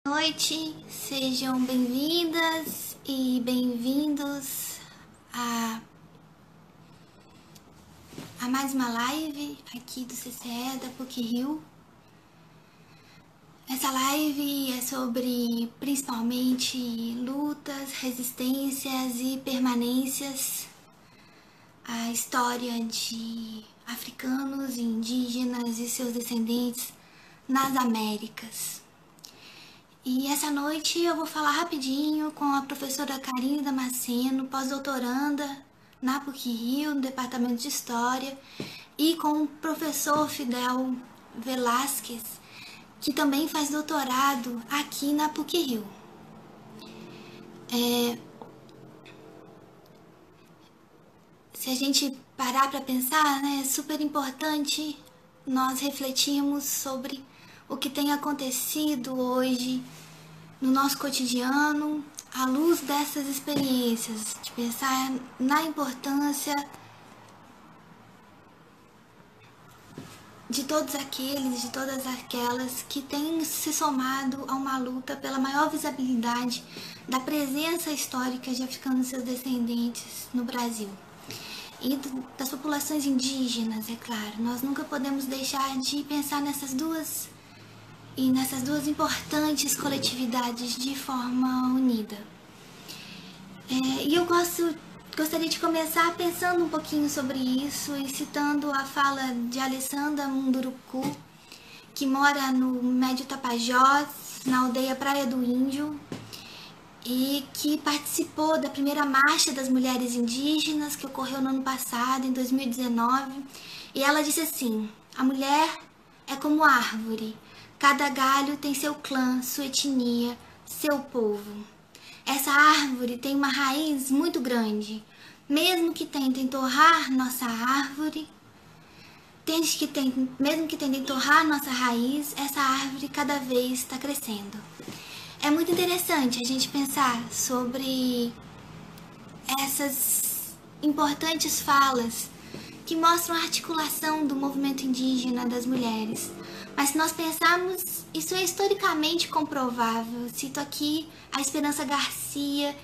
Boa noite, sejam bem-vindas e bem-vindos a mais uma live aqui do CCE da PUC-Rio. Essa live é sobre principalmente lutas, resistências e permanências, a história de africanos, indígenas e seus descendentes nas Américas. E essa noite eu vou falar rapidinho com a professora Karine Damasceno, pós-doutoranda na PUC-Rio, no Departamento de História, e com o professor Fidel Velasquez, que também faz doutorado aqui na PUC-Rio. Se a gente parar para pensar, né, é super importante nós refletirmos sobre o que tem acontecido hoje no nosso cotidiano, à luz dessas experiências, de pensar na importância de todos aqueles, de todas aquelas que têm se somado a uma luta pela maior visibilidade da presença histórica de africanos e seus descendentes no Brasil. E das populações indígenas, é claro. Nós nunca podemos deixar de pensar nessas duas importantes coletividades de forma unida. E eu gostaria de começar pensando um pouquinho sobre isso e citando a fala de Alessandra Munduruku, que mora no Médio Tapajós, na aldeia Praia do Índio, e que participou da primeira Marcha das Mulheres Indígenas, que ocorreu no ano passado, em 2019, e ela disse assim: a mulher é como árvore, cada galho tem seu clã, sua etnia, seu povo. Essa árvore tem uma raiz muito grande. Mesmo que tentem torrar nossa árvore, mesmo que tentem torrar nossa raiz, essa árvore cada vez está crescendo. É muito interessante a gente pensar sobre essas importantes falas que mostram a articulação do movimento indígena das mulheres. Mas se nós pensarmos, isso é historicamente comprovável. Cito aqui a Esperança Garcia,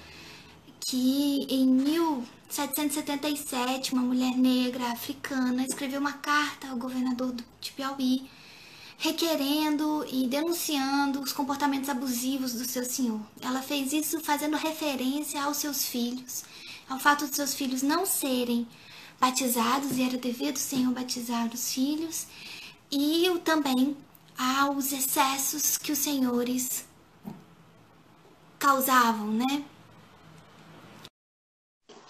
que em 1777, uma mulher negra africana escreveu uma carta ao governador de Piauí, requerendo e denunciando os comportamentos abusivos do seu senhor. Ela fez isso fazendo referência aos seus filhos, ao fato de seus filhos não serem batizados, e era dever do Senhor batizar os filhos, e também aos excessos que os senhores causavam, né?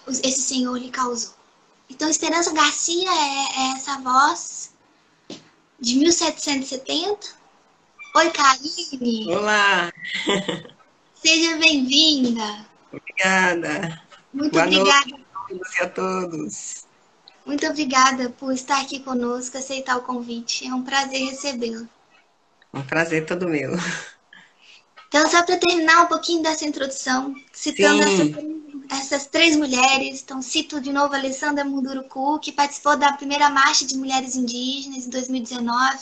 Esse senhor lhe causou. Então, Esperança Garcia é essa voz de 1770. Oi, Karine. Olá. Seja bem-vinda. Obrigada. Muito obrigada. Boa noite a todos. Muito obrigada por estar aqui conosco, aceitar o convite. É um prazer recebê-lo. Um prazer todo meu. Então, só para terminar um pouquinho dessa introdução, citando essas três mulheres, então cito de novo a Alessandra Munduruku, que participou da primeira Marcha de Mulheres Indígenas em 2019,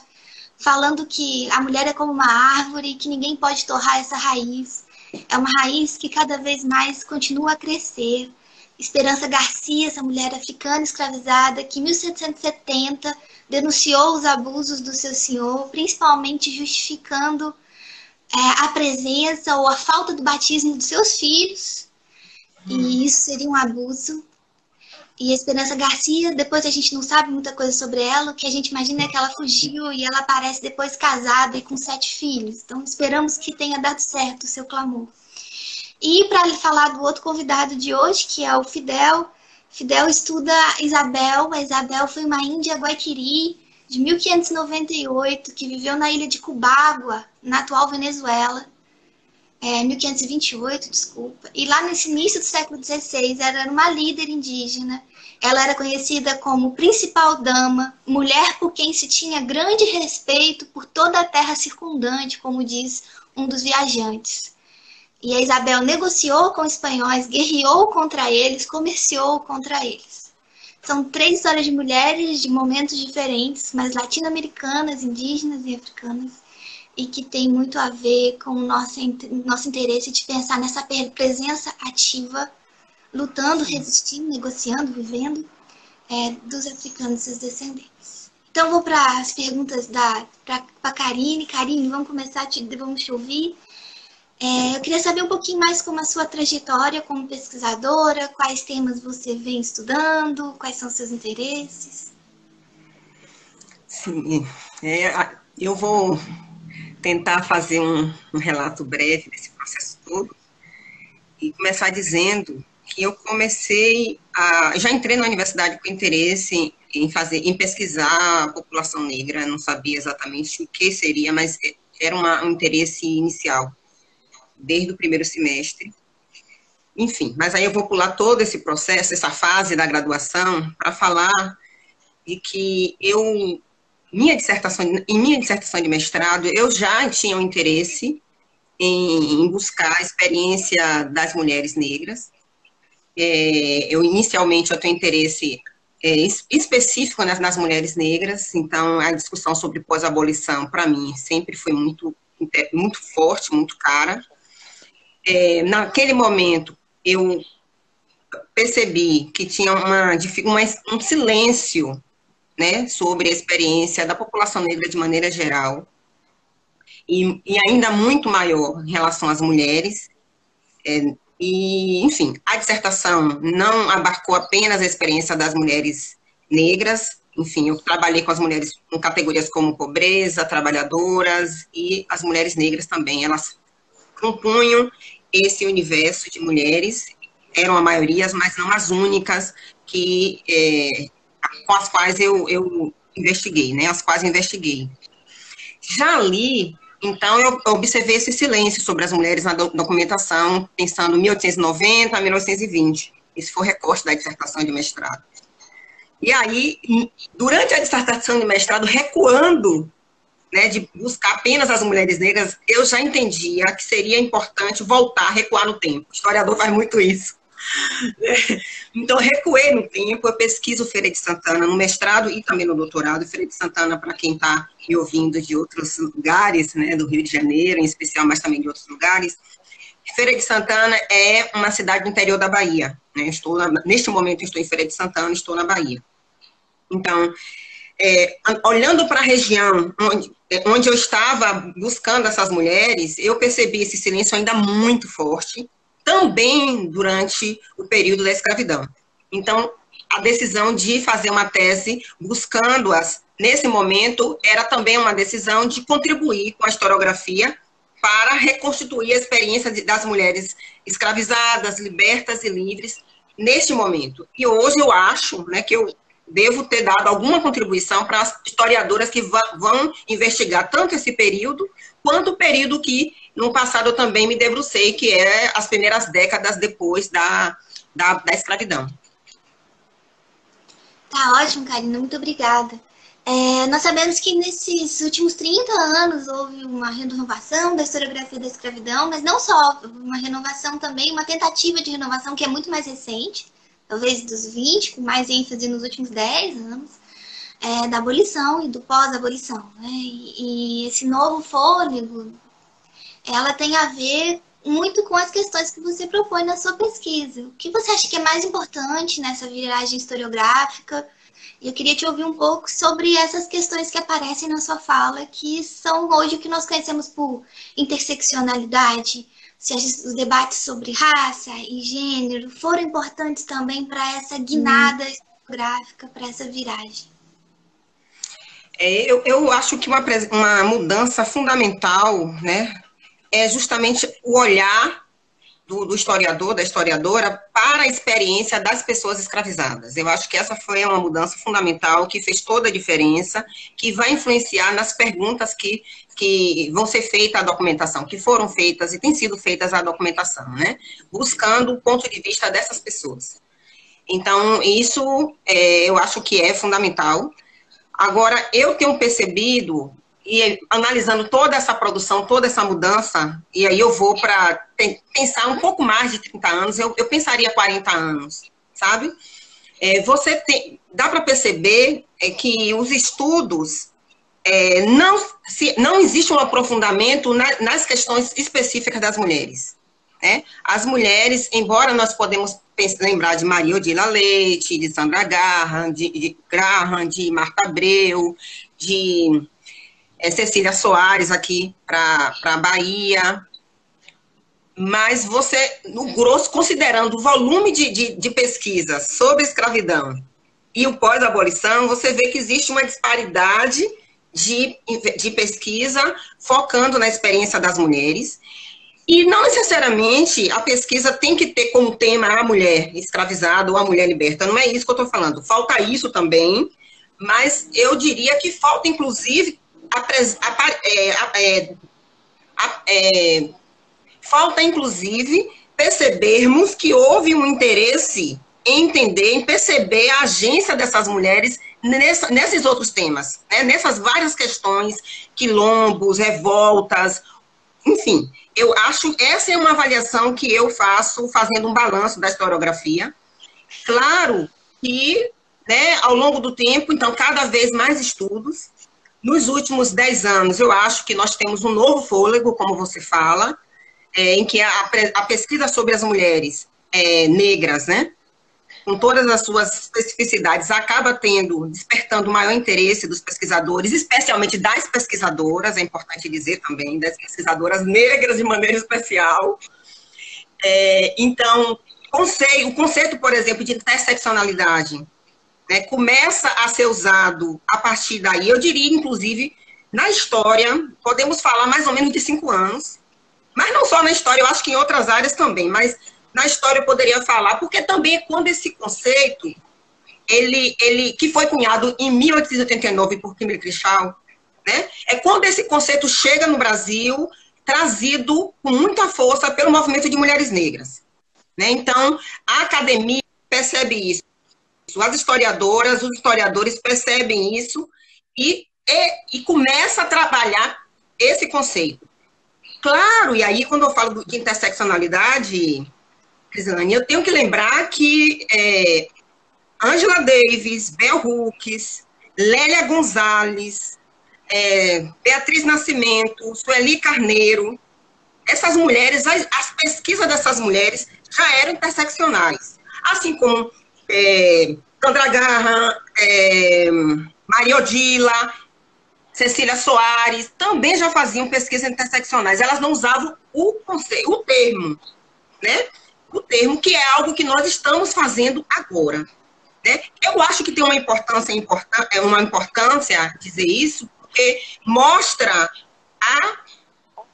falando que a mulher é como uma árvore e que ninguém pode torrar essa raiz. É uma raiz que cada vez mais continua a crescer. Esperança Garcia, essa mulher africana escravizada, que em 1770 denunciou os abusos do seu senhor, principalmente justificando a presença ou a falta do batismo dos seus filhos, e isso seria um abuso. E a Esperança Garcia, depois a gente não sabe muita coisa sobre ela, o que a gente imagina é que ela fugiu e ela aparece depois casada e com 7 filhos. Então esperamos que tenha dado certo o seu clamor. E para falar do outro convidado de hoje, que é o Fidel. Fidel estuda Isabel. A Isabel foi uma índia guaiquiri de 1598, que viveu na ilha de Cubagua, na atual Venezuela. 1528, desculpa. E lá nesse início do século XVI, ela era uma líder indígena. Ela era conhecida como principal dama, mulher por quem se tinha grande respeito por toda a terra circundante, como diz um dos viajantes. E a Isabel negociou com os espanhóis, guerreou contra eles, comerciou contra eles. São 3 histórias de mulheres de momentos diferentes, mas latino-americanas, indígenas e africanas. e que tem muito a ver com o nosso interesse de pensar nessa presença ativa, lutando, resistindo, negociando, vivendo, dos africanos e seus descendentes. Então, vou para as perguntas para a Karine. Karine, vamos começar, vamos te ouvir. Eu queria saber um pouquinho mais como a sua trajetória como pesquisadora, quais temas você vem estudando, quais são os seus interesses. Sim, eu vou tentar fazer um relato breve desse processo todo e começar dizendo que eu já entrei na universidade com interesse em pesquisar a população negra, não sabia exatamente o que seria, mas era um interesse inicial, desde o primeiro semestre. Enfim, mas aí eu vou pular todo esse processo, essa fase da graduação, para falar de que em minha dissertação de mestrado, eu já tinha um interesse em buscar a experiência das mulheres negras. Inicialmente, eu tenho interesse específico nas mulheres negras, então a discussão sobre pós-abolição, para mim, sempre foi muito forte, muito cara. Naquele momento, eu percebi que tinha um silêncio, né, sobre a experiência da população negra de maneira geral, e ainda muito maior em relação às mulheres. Enfim, a dissertação não abarcou apenas a experiência das mulheres negras, enfim, eu trabalhei com as mulheres com categorias como pobreza, trabalhadoras, e as mulheres negras também, elas compunham esse universo de mulheres, eram a maioria, mas não as únicas com as quais eu investiguei, né, as quais eu investiguei. Já ali, então, eu observei esse silêncio sobre as mulheres na documentação, pensando em 1890 a 1920. Esse foi o recorte da dissertação de mestrado. E aí, durante a dissertação de mestrado, recuando, né, de buscar apenas as mulheres negras, eu já entendia que seria importante voltar a recuar no tempo. O historiador faz muito isso. Então, recuei no tempo, eu pesquiso Feira de Santana no mestrado e também no doutorado. Feira de Santana, para quem está me ouvindo de outros lugares, né, do Rio de Janeiro, em especial, mas também de outros lugares, Feira de Santana é uma cidade do interior da Bahia. Né? Neste momento, estou em Feira de Santana, estou na Bahia. Então, olhando para a região onde eu estava buscando essas mulheres, eu percebi esse silêncio ainda muito forte, também durante o período da escravidão. Então, a decisão de fazer uma tese buscando-as, nesse momento, era também uma decisão de contribuir com a historiografia para reconstituir a experiência das mulheres escravizadas, libertas e livres, neste momento. E hoje eu acho, né, que eu devo ter dado alguma contribuição para as historiadoras que vão investigar tanto esse período, quanto o período que, no passado, eu também me debrucei, que é as primeiras décadas depois da escravidão. Tá ótimo, Karina, muito obrigada. Nós sabemos que nesses últimos 30 anos houve uma renovação da historiografia da escravidão, mas não só uma renovação também, uma tentativa de renovação que é muito mais recente, talvez dos 20, com mais ênfase nos últimos 10 anos, da abolição e do pós-abolição. Né? E esse novo fôlego, ela tem a ver muito com as questões que você propõe na sua pesquisa. O que você acha que é mais importante nessa viragem historiográfica? E eu queria te ouvir um pouco sobre essas questões que aparecem na sua fala, que são hoje o que nós conhecemos por interseccionalidade, se os debates sobre raça e gênero foram importantes também para essa guinada historiográfica, para essa viragem. Eu acho que uma mudança fundamental, né, é justamente o olhar do historiador, da historiadora, para a experiência das pessoas escravizadas. Eu acho que essa foi uma mudança fundamental, que fez toda a diferença, que vai influenciar nas perguntas que vão ser feitas à documentação, que foram feitas e têm sido feitas à documentação, né? Buscando o ponto de vista dessas pessoas. Então, isso eu acho que é fundamental. Agora, eu tenho percebido, e analisando toda essa produção, toda essa mudança, e aí eu vou para pensar um pouco mais de 30 anos, eu pensaria 40 anos, sabe? Dá para perceber que os estudos não existe um aprofundamento nas questões específicas das mulheres. Né? As mulheres, embora nós podemos lembrar de Maria Odila Leite, de Sandra Graham, de Marta Abreu, de Cecília Soares aqui para a Bahia, mas você, no grosso, considerando o volume de pesquisa sobre escravidão e o pós-abolição, você vê que existe uma disparidade de pesquisa focando na experiência das mulheres, e não necessariamente a pesquisa tem que ter como tema a mulher escravizada ou a mulher liberta, não é isso que eu estou falando, falta isso também, mas eu diria que falta, inclusive, falta, inclusive, percebermos que houve um interesse em entender, em perceber a agência dessas mulheres nesses outros temas, né? Nessas várias questões, quilombos, revoltas, enfim, eu acho, essa é uma avaliação que eu faço fazendo um balanço da historiografia. Claro que, né, ao longo do tempo, então, cada vez mais estudos. Nos últimos 10 anos, eu acho que nós temos um novo fôlego, como você fala, em que a pesquisa sobre as mulheres negras, né, com todas as suas especificidades, acaba despertando maior interesse dos pesquisadores, especialmente das pesquisadoras, é importante dizer também, das pesquisadoras negras de maneira especial. Então, o conceito, por exemplo, de interseccionalidade, né, começa a ser usado a partir daí, eu diria, inclusive, na história, podemos falar mais ou menos de 5 anos, mas não só na história, eu acho que em outras áreas também, mas na história eu poderia falar, porque também é quando esse conceito, que foi cunhado em 1889 por Kimberlé Crenshaw, né, é quando esse conceito chega no Brasil, trazido com muita força pelo movimento de mulheres negras. Né? Então, a academia percebe isso, as historiadoras, os historiadores percebem isso e começa a trabalhar esse conceito. Claro, e aí quando eu falo de interseccionalidade, Crislane, eu tenho que lembrar que Angela Davis, Bell Hooks, Lélia Gonzalez, Beatriz Nascimento, Sueli Carneiro, essas mulheres, as pesquisas dessas mulheres já eram interseccionais. Assim como Sandra Graham, Maria Odila, Cecília Soares, também já faziam pesquisas interseccionais. Elas não usavam o termo, né? O termo, que é algo que nós estamos fazendo agora. Né? Eu acho que tem uma importância dizer isso, porque mostra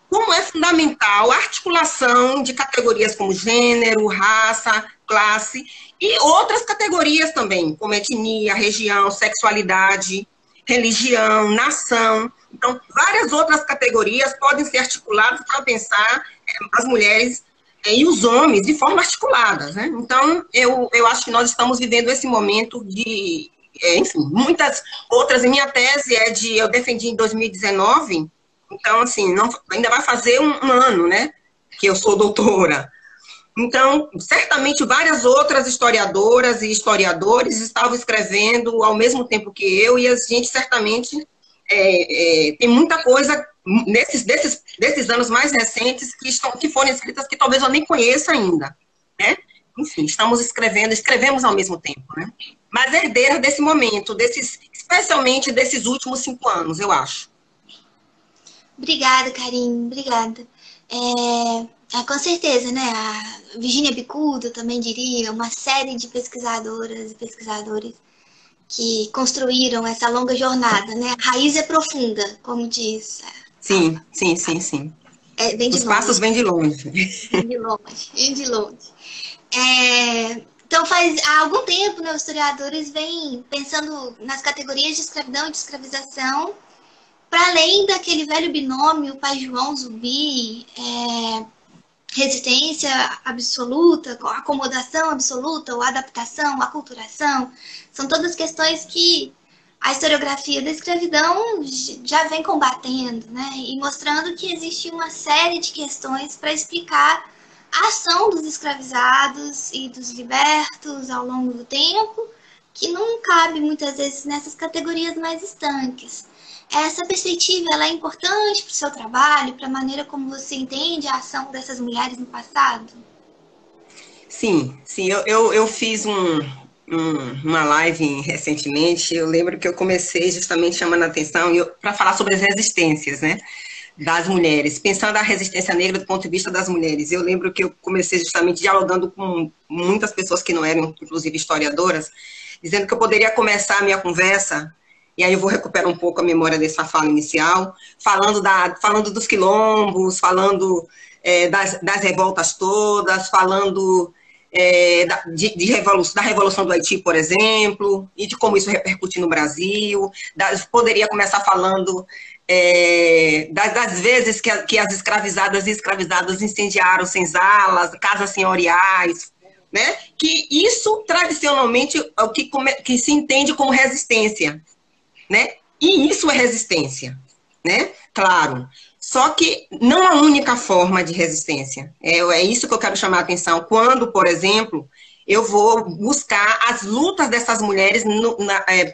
como é fundamental a articulação de categorias como gênero, raça, classe, e outras categorias também, como etnia, região, sexualidade, religião, nação. Então, várias outras categorias podem ser articuladas para pensar as mulheres e os homens de forma articulada. Né? Então, eu acho que nós estamos vivendo esse momento de, enfim, muitas outras. Em minha tese eu defendi em 2019, então, assim, ainda vai fazer um ano, né, que eu sou doutora. Então, certamente, várias outras historiadoras e historiadores estavam escrevendo ao mesmo tempo que eu, e a gente, certamente, tem muita coisa desses anos mais recentes que foram escritas que talvez eu nem conheça ainda, né? Enfim, escrevemos ao mesmo tempo, né? Mas herdeira desse momento, especialmente desses últimos 5 anos, eu acho. Obrigada, Karine, obrigada. Com certeza, né? A Virginia Bicudo também diria, uma série de pesquisadoras e pesquisadores que construíram essa longa jornada, né? A raiz é profunda, como diz. Sim. Os passos vêm de longe. Vem de longe. Então, há algum tempo, né, os historiadores vêm pensando nas categorias de escravidão e de escravização, para além daquele velho binômio Pai João Zumbi, resistência absoluta, acomodação absoluta, ou adaptação, aculturação, são todas questões que a historiografia da escravidão já vem combatendo, né? E mostrando que existe uma série de questões para explicar a ação dos escravizados e dos libertos ao longo do tempo, que não cabe muitas vezes nessas categorias mais estanques. Essa perspectiva ela é importante para o seu trabalho, para a maneira como você entende a ação dessas mulheres no passado? Sim, sim, eu fiz uma live recentemente, eu lembro que eu comecei justamente chamando a atenção para falar sobre as resistências, né, das mulheres, pensando a resistência negra do ponto de vista das mulheres. Eu lembro que eu comecei justamente dialogando com muitas pessoas que não eram, inclusive, historiadoras, dizendo que eu poderia começar a minha conversa, e aí eu vou recuperar um pouco a memória dessa fala inicial, falando dos quilombos, falando das revoltas todas, falando da Revolução do Haiti, por exemplo, e de como isso repercute no Brasil. Poderia começar falando das vezes que as escravizadas e escravizados incendiaram senzalas, casas senhoriais, né? Que isso, tradicionalmente, é o que se entende como resistência, né? E isso é resistência, né? Claro. Só que não a única forma de resistência. É isso que eu quero chamar a atenção. Quando, por exemplo, eu vou buscar as lutas dessas mulheres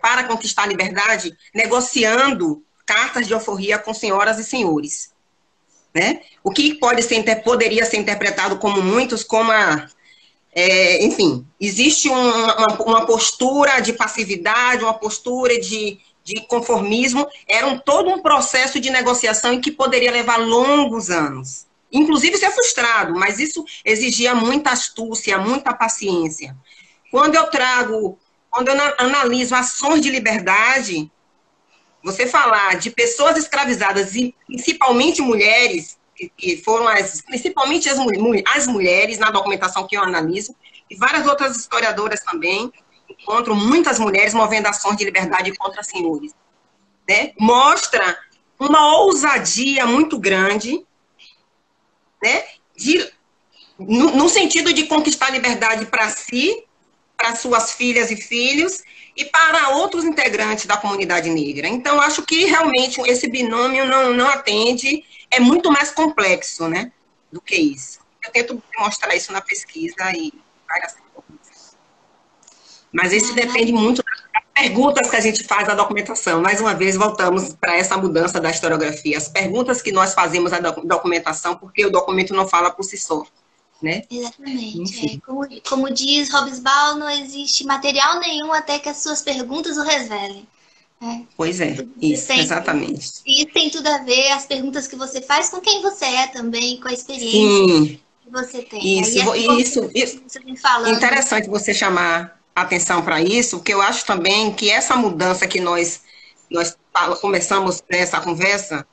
para conquistar a liberdade, negociando cartas de alforria com senhoras e senhores, né? O que poderia ser interpretado como muitos, como enfim, existe uma postura de passividade, uma postura de conformismo, era todo um processo de negociação em que poderia levar longos anos. Inclusive ser frustrado, mas isso exigia muita astúcia, muita paciência. Quando eu analiso ações de liberdade, você falar de pessoas escravizadas, e principalmente mulheres, que foram principalmente as mulheres, na documentação que eu analiso, e várias outras historiadoras também, encontram muitas mulheres movendo ações de liberdade contra senhores, né? Mostra uma ousadia muito grande, né? No sentido de conquistar liberdade para si, para suas filhas e filhos, e para outros integrantes da comunidade negra. Então, acho que realmente esse binômio não atende, é muito mais complexo, né, do que isso. Eu tento mostrar isso na pesquisa e várias coisas. Mas isso depende muito das perguntas que a gente faz na documentação. Mais uma vez, voltamos para essa mudança da historiografia. As perguntas que nós fazemos na documentação, porque o documento não fala por si só. Né? Exatamente. Como diz Hobsbawm, não existe material nenhum até que as suas perguntas o revelem. Pois é, isso, exatamente. E tem tudo a ver, as perguntas que você faz, com quem você é também, com a experiência que você tem. Isso interessante você chamar a atenção para isso, porque eu acho também que essa mudança que nós começamos nessa conversa,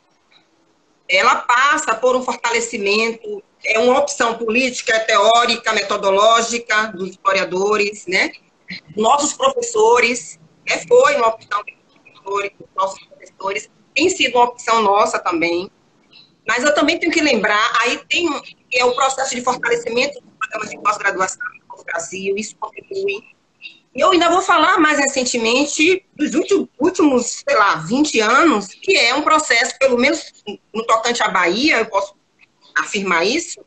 ela passa por um fortalecimento, é uma opção política, teórica, metodológica dos historiadores, né? Nossos professores, foi uma opção dos nossos professores, tem sido uma opção nossa também, mas eu também tenho que lembrar, aí é o processo de fortalecimento dos programas de pós-graduação no Brasil, isso contribui. Eu ainda vou falar mais recentemente dos últimos, 20 anos, que é um processo, pelo menos no tocante à Bahia, eu posso afirmar isso,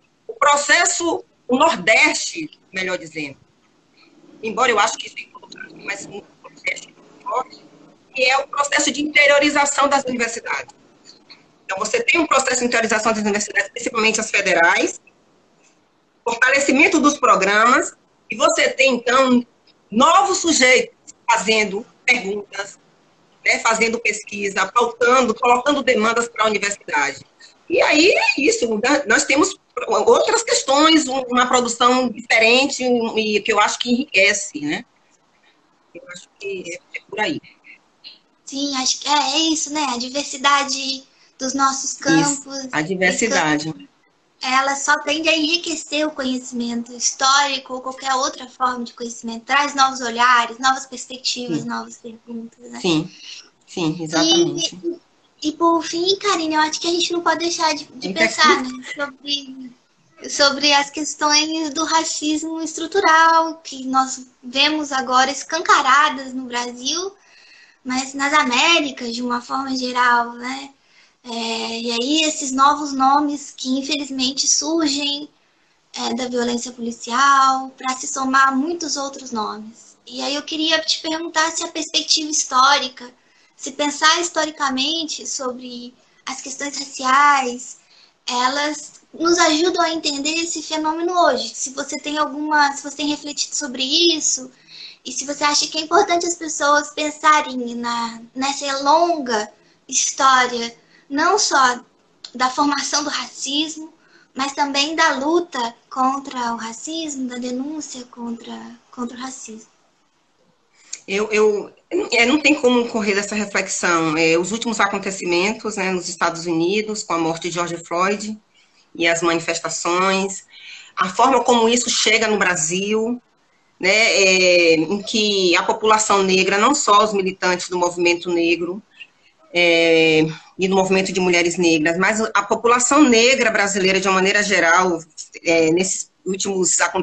o Nordeste, melhor dizendo, embora eu acho que isso é importante, mas no Nordeste, que é o processo de interiorização das universidades. Então, você tem um processo de interiorização das universidades, principalmente as federais, fortalecimento dos programas, e você tem, então, novos sujeitos fazendo perguntas, né, fazendo pesquisa, pautando, colocando demandas para a universidade. E aí é isso, nós temos outras questões, uma produção diferente, e que eu acho que enriquece, né? Eu acho que é por aí. Sim, acho que é isso, né? A diversidade dos nossos campos. Isso, a diversidade. Ela só tende a enriquecer o conhecimento histórico ou qualquer outra forma de conhecimento. Traz novos olhares, novas perspectivas, novas perguntas, né? Sim, exatamente. E por fim, Karine, eu acho que a gente não pode deixar de pensar, né, sobre as questões do racismo estrutural, que nós vemos agora escancaradas no Brasil, mas nas Américas, de uma forma geral, né? E aí esses novos nomes que infelizmente surgem da violência policial para se somar a muitos outros nomes. E aí eu queria te perguntar se a perspectiva histórica, se pensar historicamente sobre as questões raciais, elas nos ajudam a entender esse fenômeno hoje. Se você tem refletido sobre isso, e se você acha que é importante as pessoas pensarem nessa longa história, não só da formação do racismo, mas também da luta contra o racismo, da denúncia contra o racismo. Não tem como correr dessa reflexão. Os últimos acontecimentos, né, nos Estados Unidos, com a morte de George Floyd e as manifestações, a forma como isso chega no Brasil, né, em que a população negra, não só os militantes do movimento negro e do movimento de mulheres negras, mas a população negra brasileira, de uma maneira geral,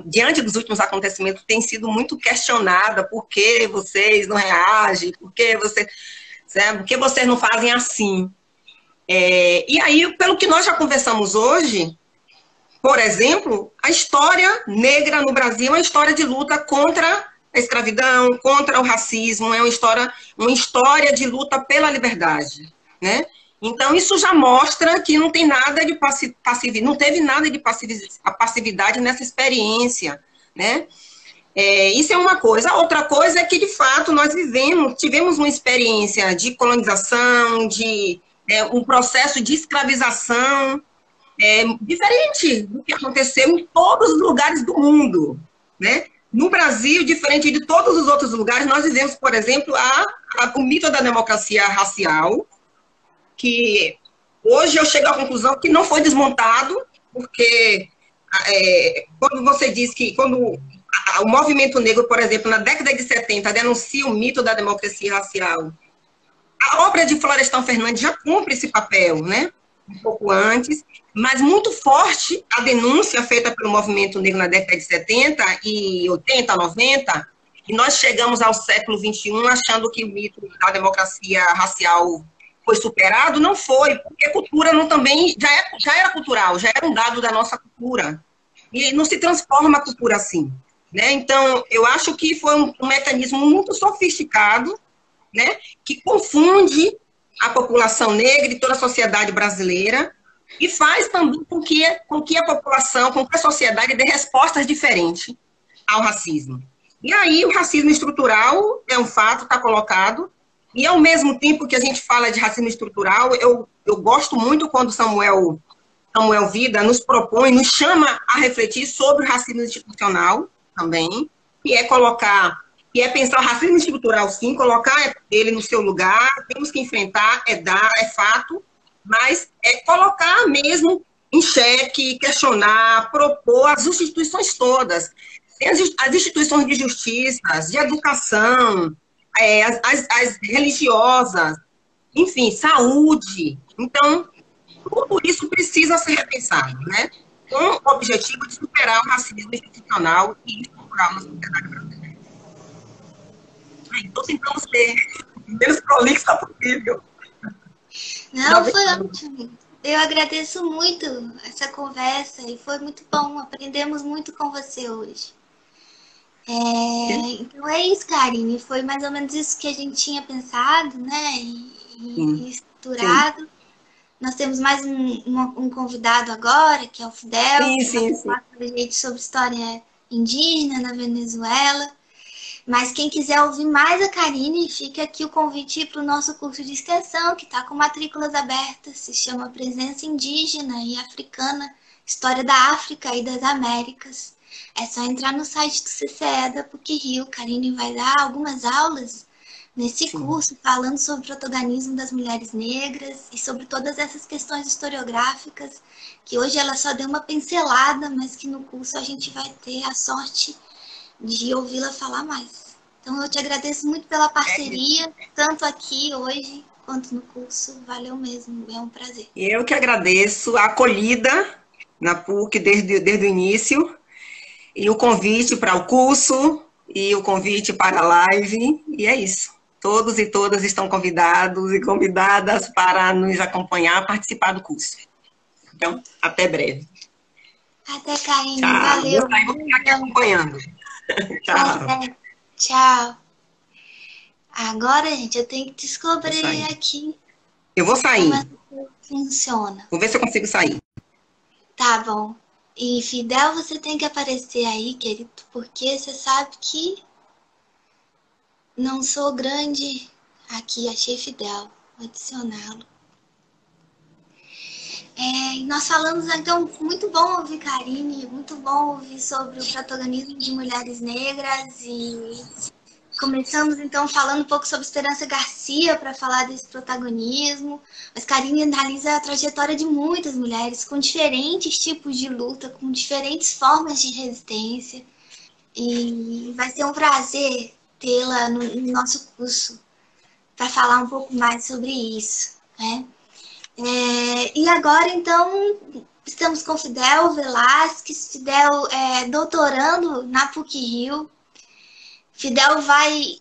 diante dos últimos acontecimentos, tem sido muito questionada: por que vocês não reagem, por que vocês não fazem assim? E aí, pelo que nós já conversamos hoje, por exemplo, a história negra no Brasil é uma história de luta contra a escravidão, contra o racismo, é uma história de luta pela liberdade, né? Então, isso já mostra que não tem nada de não teve nada de passividade nessa experiência, né? Isso é uma coisa. A outra coisa é que, de fato, nós tivemos uma experiência de colonização, de um processo de escravização diferente do que aconteceu em todos os lugares do mundo, né? No Brasil, diferente de todos os outros lugares, nós vivemos, por exemplo, o mito da democracia racial, que hoje eu chego à conclusão que não foi desmontado, porque quando você diz que quando o movimento negro, por exemplo, na década de 70, denuncia o mito da democracia racial, a obra de Florestan Fernandes já cumpre esse papel, né? Um pouco antes, mas muito forte a denúncia feita pelo movimento negro na década de 70 e 80, 90, e nós chegamos ao século XXI achando que o mito da democracia racial foi superado. Não foi, porque a cultura também já era cultural, já era um dado da nossa cultura, e não se transforma a cultura assim, né? Então, eu acho que foi um mecanismo muito sofisticado, né, que confunde a população negra e toda a sociedade brasileira, e faz também com que a população, com que a sociedade dê respostas diferentes ao racismo. E aí o racismo estrutural é um fato, está colocado, e ao mesmo tempo que a gente fala de racismo estrutural, eu gosto muito quando Samuel Vida nos propõe, nos chama a refletir sobre o racismo institucional também, que é pensar o racismo estrutural, sim, colocar ele no seu lugar, temos que enfrentar, é fato, mas é colocar mesmo em xeque, questionar, propor as instituições todas, as instituições de justiça, de educação, as religiosas, enfim, saúde. Então, tudo isso precisa ser repensado, né? Com o objetivo de superar o racismo institucional e estrutural na sociedade brasileira. Estou tentando ser menos prolixa possível. Não, foi ótimo. Eu agradeço muito essa conversa e foi muito bom. Aprendemos muito com você hoje. Então é isso, Karine. Foi mais ou menos isso que a gente tinha pensado, né? E estruturado. Sim. Nós temos mais um convidado agora, que é o Fidel, que vai falar com a gente sobre história indígena na Venezuela. Mas quem quiser ouvir mais a Karine, fica aqui o convite para o nosso curso de extensão, que está com matrículas abertas, se chama Presença Indígena e Africana, História da África e das Américas. É só entrar no site do CCE da PUC-Rio. Karine vai dar algumas aulas nesse curso, falando sobre o protagonismo das mulheres negras e sobre todas essas questões historiográficas, que hoje ela só deu uma pincelada, mas que no curso a gente vai ter a sorte de ouvi-la falar mais. Então, eu te agradeço muito pela parceria, tanto aqui hoje, quanto no curso. Valeu mesmo, é um prazer. Eu que agradeço a acolhida na PUC desde o início, e o convite para o curso, e o convite para a live, e é isso. Todos e todas estão convidados e convidadas para nos acompanhar, participar do curso. Então, até breve. Até, Karine. Tchau. Valeu. Vou ficar aqui acompanhando. Tchau. Tchau. Agora, gente, eu tenho que descobrir aqui. Eu vou sair. Como funciona. Vou ver se eu consigo sair. Tá bom. E Fidel, você tem que aparecer aí, querido, porque você sabe que não sou grande. Aqui, achei Fidel. Vou adicioná-lo. Nós falamos, então, muito bom ouvir Karine, muito bom ouvir sobre o protagonismo de mulheres negras e começamos, então, falando um pouco sobre Esperança Garcia para falar desse protagonismo, mas Karine analisa a trajetória de muitas mulheres com diferentes tipos de luta, com diferentes formas de resistência e vai ser um prazer tê-la no nosso curso para falar um pouco mais sobre isso, né? E agora, então, estamos com Fidel Velasquez, Fidel doutorando na PUC-Rio. Fidel vai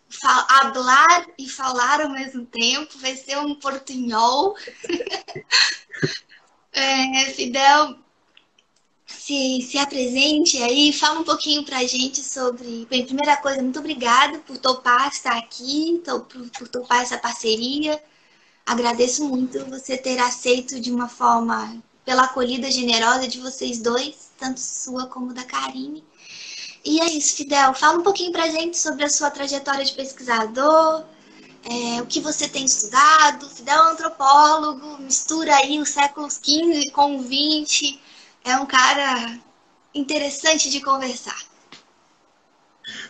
hablar e falar ao mesmo tempo, vai ser um portunhol. Fidel, se apresente aí, fala um pouquinho pra gente sobre... Bem, primeira coisa, muito obrigada por topar estar aqui, por topar essa parceria. Agradeço muito você ter aceito de uma forma, pela acolhida generosa de vocês dois, tanto sua como da Karine. E é isso, Fidel. Fala um pouquinho pra gente sobre a sua trajetória de pesquisador, o que você tem estudado. Fidel é um antropólogo, mistura aí os séculos XV com o XX. É um cara interessante de conversar.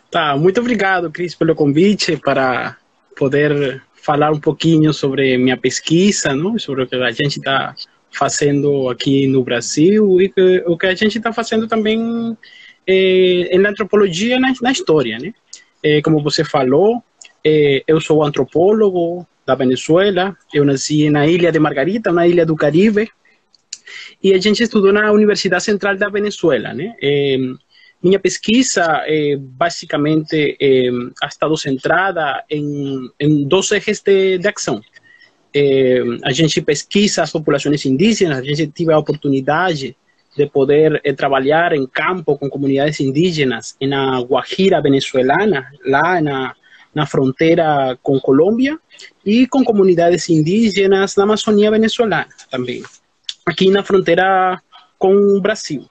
Tá, muito obrigado, Cris, pelo convite para poder falar um pouquinho sobre minha pesquisa, não? Sobre o que a gente está fazendo aqui no Brasil e o que a gente está fazendo também na antropologia, na história, né? Como você falou, eu sou antropólogo da Venezuela, eu nasci na Ilha de Margarita, na ilha do Caribe, e a gente estudou na Universidade Central da Venezuela, né? Minha pesquisa, basicamente, ha estado centrada em dois eixos de ação. A gente pesquisa as populações indígenas, a gente teve a oportunidade de poder trabalhar em campo com comunidades indígenas na Guajira venezuelana, lá na fronteira com Colômbia, e com comunidades indígenas na Amazônia venezuelana também, aqui na fronteira com o Brasil.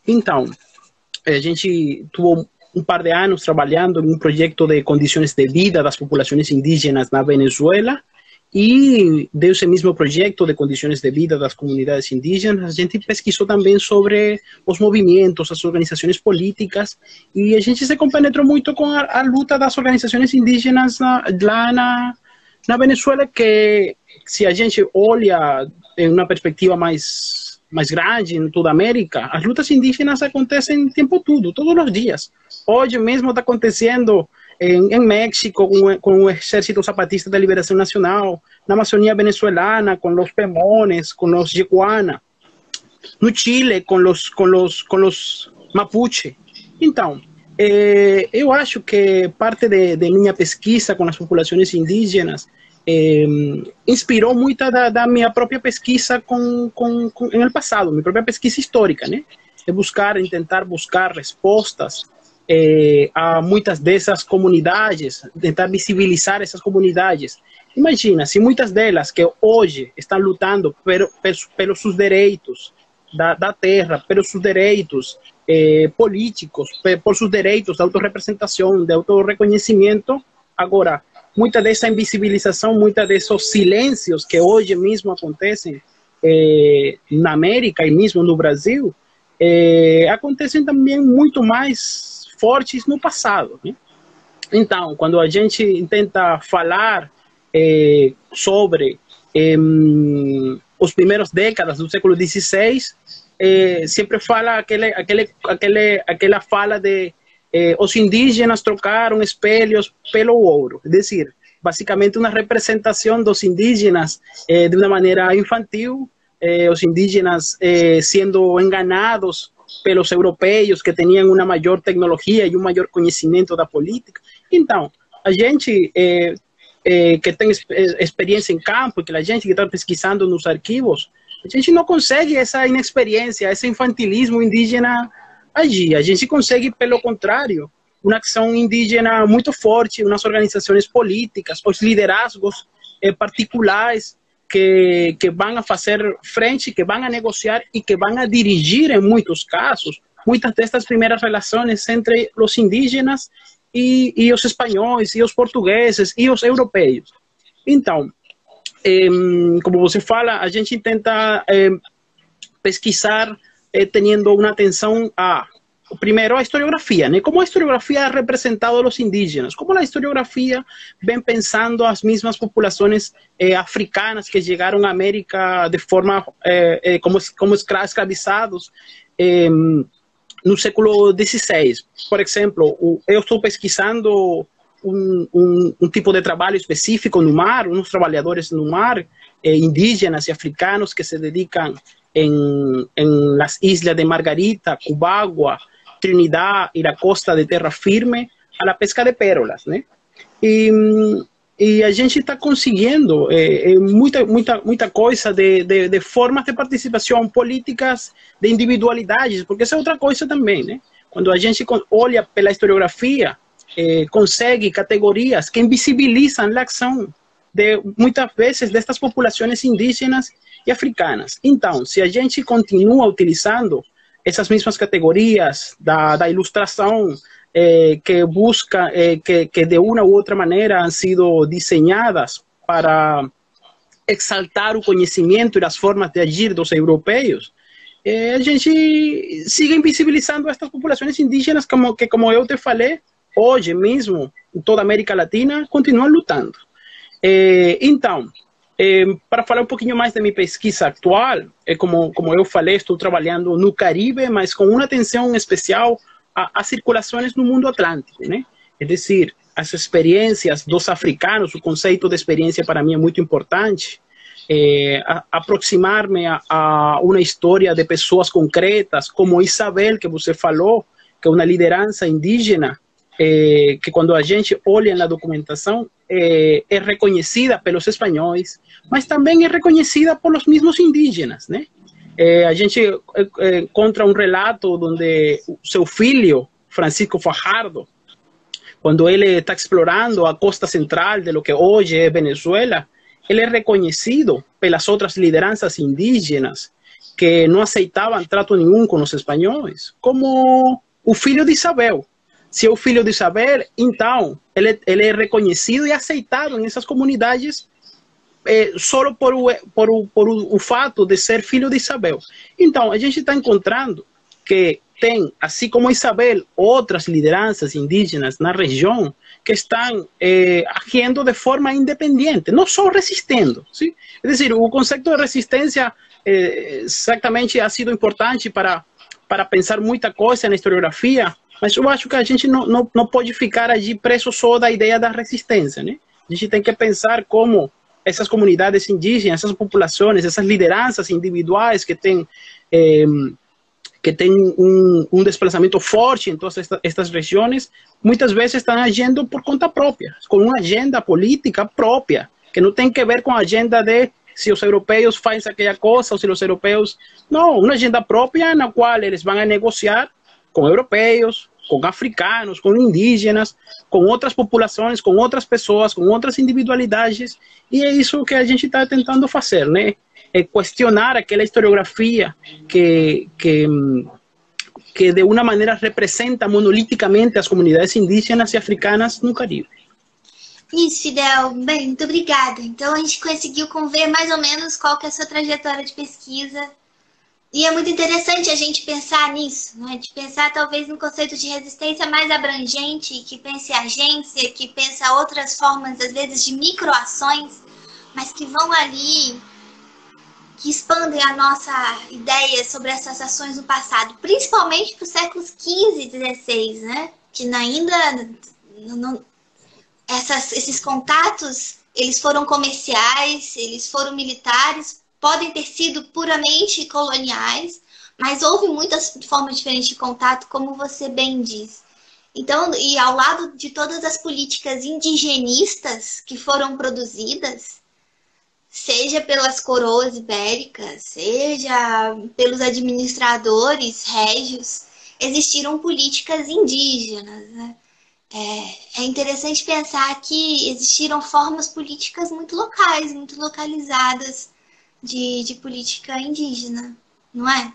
Então, a gente tuvo um par de anos trabalhando em um projeto de condições de vida das populações indígenas na Venezuela, e desse mesmo projeto de condições de vida das comunidades indígenas, a gente pesquisou também sobre os movimentos, as organizações políticas, e a gente se compenetrou muito com a luta das organizações indígenas lá na Venezuela, que se a gente olha em uma perspectiva mais grande em toda a América, as lutas indígenas acontecem o tempo todo, todos os dias. Hoje mesmo está acontecendo em México com o Exército Zapatista da Liberação Nacional, na Amazônia venezuelana com os Pemones, com os Yeguana, no Chile com os Mapuche. Então, eu acho que parte de minha pesquisa com as populações indígenas inspirou muita da minha própria pesquisa no passado, minha própria pesquisa histórica, né? De tentar buscar respostas a muitas dessas comunidades, tentar visibilizar essas comunidades. Imagina, se muitas delas que hoje estão lutando pelos seus direitos da terra, pelos seus direitos políticos, por seus direitos de autorrepresentação, de autorreconhecimento, agora, muita dessa invisibilização, muitos desses silêncios que hoje mesmo acontecem na América e mesmo no Brasil, acontecem também muito mais fortes no passado, né? Então, quando a gente tenta falar sobre os primeiros décadas do século XVI, sempre fala aquela fala de os indígenas trocaram espelhos pelo ouro, é decir, basicamente uma representação dos indígenas de uma maneira infantil, os indígenas sendo enganados pelos europeus que tinham uma maior tecnologia e um maior conhecimento da política. Então, a gente que tem experiência em campo, que a gente que está pesquisando nos arquivos, a gente não consegue essa inexperiência, esse infantilismo indígena agir. A gente consegue, pelo contrário, uma ação indígena muito forte nas organizações políticas, os liderazgos particulares que vão a fazer frente, que vão a negociar e que vão a dirigir, em muitos casos, muitas destas primeiras relações entre os indígenas e os espanhóis, e os portugueses, e os europeus. Então, como você fala, a gente tenta pesquisar teniendo una atención a, primero, a historiografía, ¿no? Cómo la historiografía ha representado a los indígenas, cómo la historiografía ven pensando las mismas poblaciones africanas que llegaron a América de forma como escravizados no século XVI. Por exemplo, eu estou pesquisando um tipo de trabalho específico no mar, uns trabalhadores no mar, indígenas e africanos que se dedicam en las islas de Margarita, Cubagua, Trinidad y la costa de Terra Firme a la pesca de pérolas, né? E a gente está conseguindo muita coisa de formas de participação, políticas de individualidades, porque essa é outra coisa também, né? Quando a gente olha pela historiografia, consegue categorias que invisibilizam a ação de muitas vezes destas populações indígenas e africanas. Então, se a gente continua utilizando essas mesmas categorias da ilustração que busca, que de uma ou outra maneira han sido desenhadas para exaltar o conhecimento e as formas de agir dos europeus, a gente sigue invisibilizando estas populações indígenas como eu te falei, hoje mesmo, em toda a América Latina, continuam lutando. Então, para falar um pouquinho mais da minha pesquisa atual, como eu falei, estou trabalhando no Caribe, mas com uma atenção especial às circulações no mundo atlântico, né? É decir, as experiências dos africanos, o conceito de experiência para mim é muito importante, aproximar-me a uma história de pessoas concretas, como Isabel, que você falou, que é uma liderança indígena, que quando a gente olha na documentação, é reconhecida pelos espanhóis, mas também é reconhecida pelos mesmos indígenas, né? A gente encontra um relato onde o seu filho, Francisco Fajardo, quando ele está explorando a costa central de lo que hoje é Venezuela, ele é reconhecido pelas outras lideranças indígenas que não aceitavam trato nenhum com os espanhóis, como o filho de Isabel. Se é o filho de Isabel, então ele é reconhecido e aceitado nessas comunidades só por o fato de ser filho de Isabel. Então, a gente está encontrando que tem, assim como Isabel, outras lideranças indígenas na região que estão agindo de forma independente, não só resistindo. ¿Sí? É dizer, o conceito de resistência exatamente ha sido importante para pensar muita coisa na historiografia, mas eu acho que a gente não pode ficar ali preso só da ideia da resistência, né? A gente tem que pensar como essas comunidades indígenas, essas populações, essas lideranças individuais que têm um desplazamento forte em todas estas regiões, muitas vezes estão agindo por conta própria, com uma agenda política própria, que não tem que ver com a agenda de se os europeus fazem aquela coisa ou se os europeus... Não, uma agenda própria na qual eles vão a negociar com europeus, com africanos, com indígenas, com outras populações, com outras pessoas, com outras individualidades, e é isso que a gente está tentando fazer, né? É questionar aquela historiografia que de uma maneira representa monoliticamente as comunidades indígenas e africanas no Caribe. Isso, Fidel. Bem, muito obrigada. Então, a gente conseguiu ver mais ou menos qual que é a sua trajetória de pesquisa. E é muito interessante a gente pensar nisso, né? De pensar talvez num conceito de resistência mais abrangente, que pense agência, que pensa outras formas, às vezes, de microações, mas que vão ali, que expandem a nossa ideia sobre essas ações no passado, principalmente para os séculos XV e XVI, né? Que ainda esses contatos, eles foram comerciais, eles foram militares, podem ter sido puramente coloniais, mas houve muitas formas diferentes de contato, como você bem diz. Então, e ao lado de todas as políticas indigenistas que foram produzidas, seja pelas coroas ibéricas, seja pelos administradores régios, existiram políticas indígenas, né? É interessante pensar que existiram formas políticas muito locais, muito localizadas de política indígena, não é?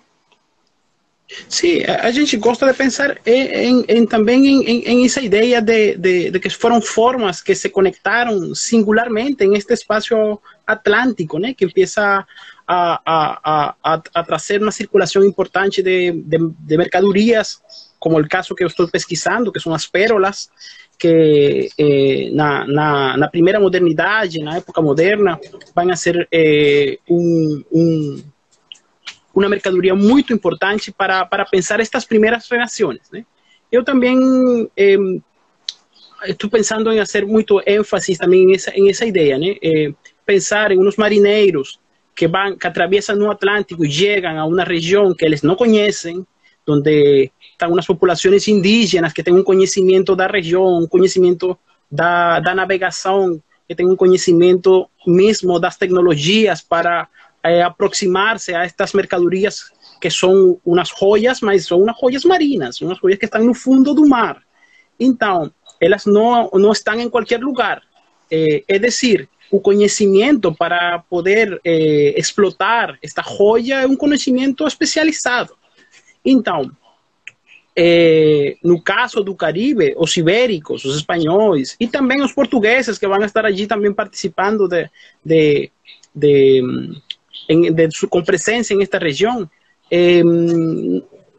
Sí, a gente gosta de pensar también en esa idea de que fueron formas que se conectaron singularmente en este espacio atlántico, ¿no? Que empieza a traer una circulación importante de mercaderías, como el caso que yo estoy pesquisando, que son las pérolas, que na primera modernidad, na época moderna, van a ser uma mercadoria muito importante para pensar estas primeiras relações, né? Eu também estou pensando em fazer muito ênfase também em essa ideia, né? Pensar em uns marinheiros que atravessam no Atlântico e chegam a uma região que eles não conhecem, onde estão umas populações indígenas que têm um conhecimento da região, um conhecimento da navegação, que têm um conhecimento mesmo das tecnologias para aproximar-se a estas mercadorias que são umas joias, mas são umas joias marinas, umas joias que estão no fundo do mar. Então, elas não estão em qualquer lugar. É decir, o conhecimento para poder explotar esta joia é um conhecimento especializado. Então, no caso do Caribe, os ibéricos, os espanhóis e também os portugueses que vão estar allí também participando com presença em esta região,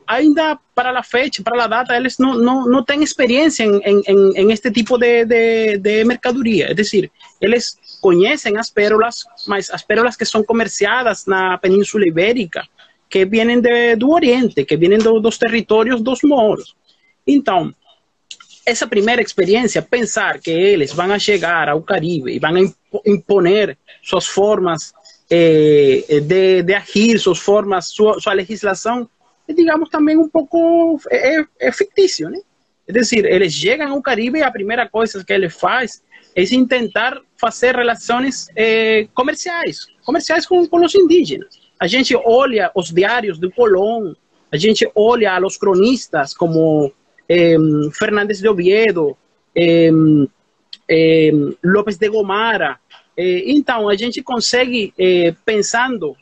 ainda para a fecha, para a data, eles não têm experiência em este tipo de mercadoria. É decir, eles conhecem as pérolas, mas as pérolas que são comerciadas na Península Ibérica, que vêm do Oriente, que vêm dos territórios dos moros. Então, essa primeira experiência, pensar que eles vão chegar ao Caribe e vão imponer suas formas de agir, suas formas, sua legislação, digamos, também um pouco fictício, né? É decir, eles chegam ao Caribe e a primeira coisa que eles fazem é tentar fazer relações comerciais com os indígenas. A gente olha os diários do Colón, a gente olha os cronistas como Fernández de Oviedo, López de Gomara. Então, a gente consegue, pensando,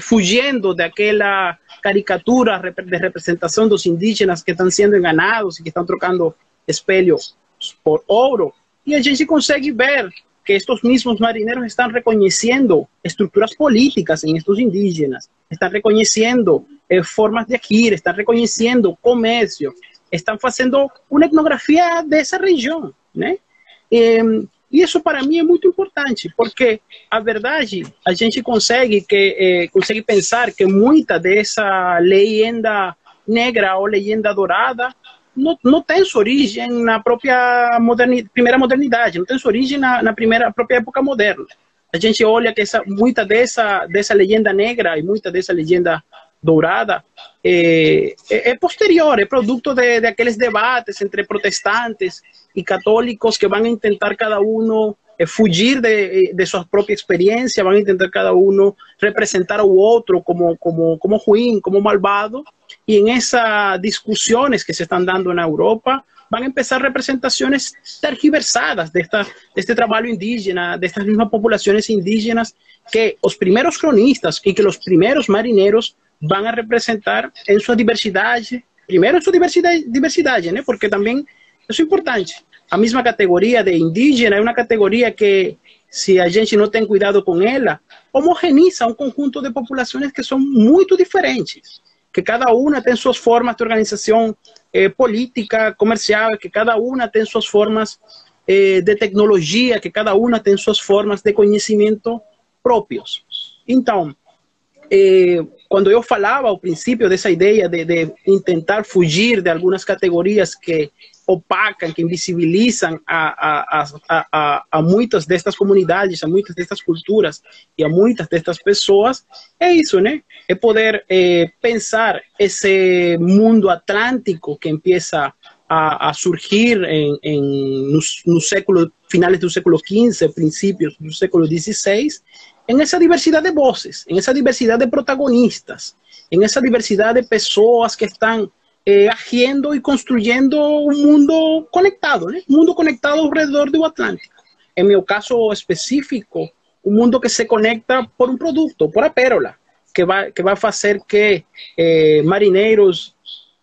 fugindo daquela caricatura de representação dos indígenas que estão sendo enganados e que estão trocando espelhos por ouro, e a gente consegue ver que estos mismos marineiros estão reconhecendo estruturas políticas em estes indígenas, estão reconhecendo formas de agir, estão reconhecendo comércio, estão fazendo uma etnografia dessa região, né? E isso para mim é muito importante, porque a verdade, a gente consegue pensar que muita dessa leyenda negra ou leyenda dourada não tem sua origem na própria primeira modernidade, não tem sua origem na própria época moderna. A gente olha que muita dessa leyenda negra e muita dessa leyenda dourada é posterior, é produto de aqueles debates entre protestantes e católicos que vão tentar cada um fugir de sua própria experiência, vão tentar cada um representar o outro como ruim, como malvado, e em essas discussões que se estão dando na Europa, vão começar representações tergiversadas deste trabalho indígena, destas mesmas populações indígenas que os primeiros cronistas e que os primeiros marinheiros vão a representar em sua diversidade, primeiro em sua diversidade, né? Porque também isso é importante. A mesma categoria de indígena é uma categoria que, se a gente não tem cuidado com ela, homogeneiza um conjunto de populações que são muito diferentes, que cada uma tem suas formas de organização política, comercial, que cada uma tem suas formas de tecnologia, que cada uma tem suas formas de conhecimento próprios. Então, quando eu falava ao princípio dessa ideia de tentar fugir de algumas categorias que opacam, que invisibilizam a muitas destas comunidades, a muitas destas culturas e a muitas destas pessoas, é isso, né? É poder pensar esse mundo atlântico que empieza a surgir no século, finais do século XV, princípios do século XVI, em essa diversidade de vozes, em essa diversidade de protagonistas, em essa diversidade de pessoas que estão agiendo y construyendo un mundo conectado, ¿no? Un mundo conectado alrededor del Atlántico. En mi caso específico, un mundo que se conecta por un producto, por a pérola, que va a hacer que marineiros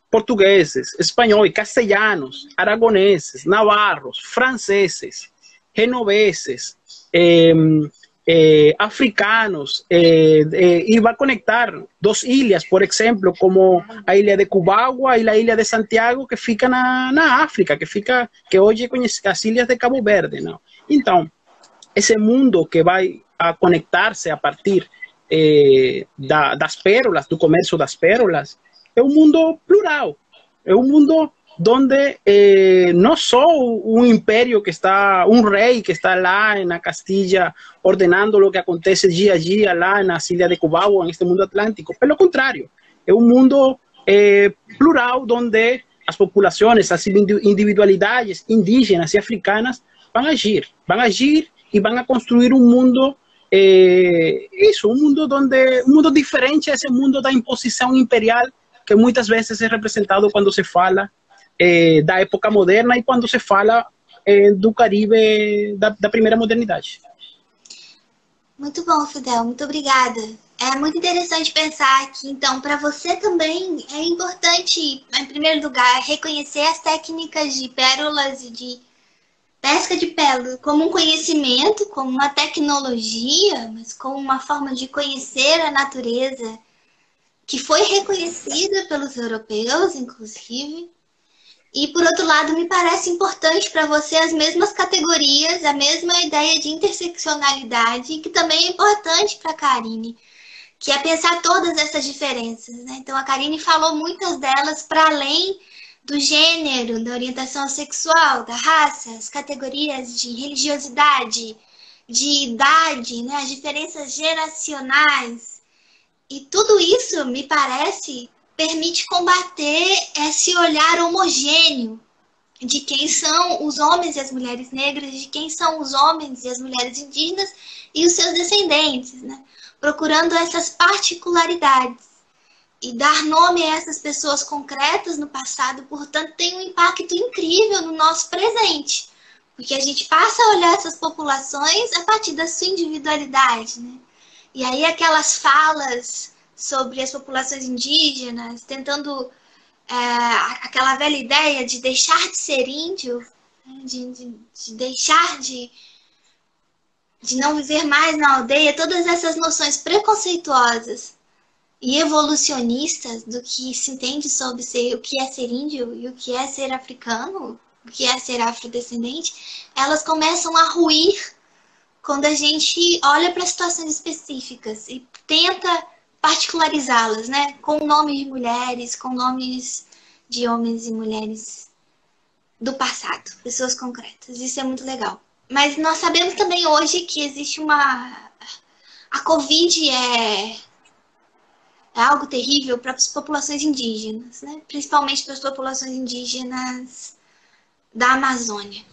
portugueses, espanhóis, castellanos, aragoneses, navarros, franceses, genoveses, africanos, y va a conectar dos ilhas, por exemplo, como a ilha de Cubagua e a ilha de Santiago, que fica na África, que hoje conhece as ilhas de Cabo Verde, não? Então, esse mundo que vai a conectar-se a partir das pérolas, do comércio das pérolas, é um mundo plural, é um mundo donde no só un imperio que está, un rey que está lá na Castilla ordenando lo que acontece dia a dia lá nas ilhas de Cubagua, en este mundo atlántico. Pelo contrário, é um mundo plural donde as populações, as individualidades indígenas e africanas vão agir e vão a construir um mundo um mundo diferente a esse mundo da imposição imperial que muitas vezes é representado quando se fala da época moderna e quando se fala do Caribe da primeira modernidade. Muito bom, Fidel, muito obrigada. É muito interessante pensar que, então, para você também é importante, em primeiro lugar, reconhecer as técnicas de pérolas e de pesca de pérola como um conhecimento, como uma tecnologia, mas como uma forma de conhecer a natureza que foi reconhecida pelos europeus, inclusive. E, por outro lado, me parece importante para você as mesmas categorias, a mesma ideia de interseccionalidade, que também é importante para a Karine, que é pensar todas essas diferenças, né? Então, a Karine falou muitas delas para além do gênero, da orientação sexual, da raça, as categorias de religiosidade, de idade, né? As diferenças geracionais. E tudo isso, me parece, permite combater esse olhar homogêneo de quem são os homens e as mulheres negras, de quem são os homens e as mulheres indígenas e os seus descendentes, né? Procurando essas particularidades e dar nome a essas pessoas concretas no passado, portanto, tem um impacto incrível no nosso presente, porque a gente passa a olhar essas populações a partir da sua individualidade, né? E aí aquelas falas sobre as populações indígenas, tentando aquela velha ideia de deixar de ser índio, de deixar de não viver mais na aldeia, todas essas noções preconceituosas e evolucionistas do que se entende sobre o que é ser índio e o que é ser africano, o que é ser afrodescendente, elas começam a ruir quando a gente olha para situações específicas e tenta particularizá-las, né? Com nomes de mulheres, com nomes de homens e mulheres do passado, pessoas concretas. Isso é muito legal. Mas nós sabemos também hoje que existe a Covid é algo terrível para as populações indígenas, né? Principalmente para as populações indígenas da Amazônia.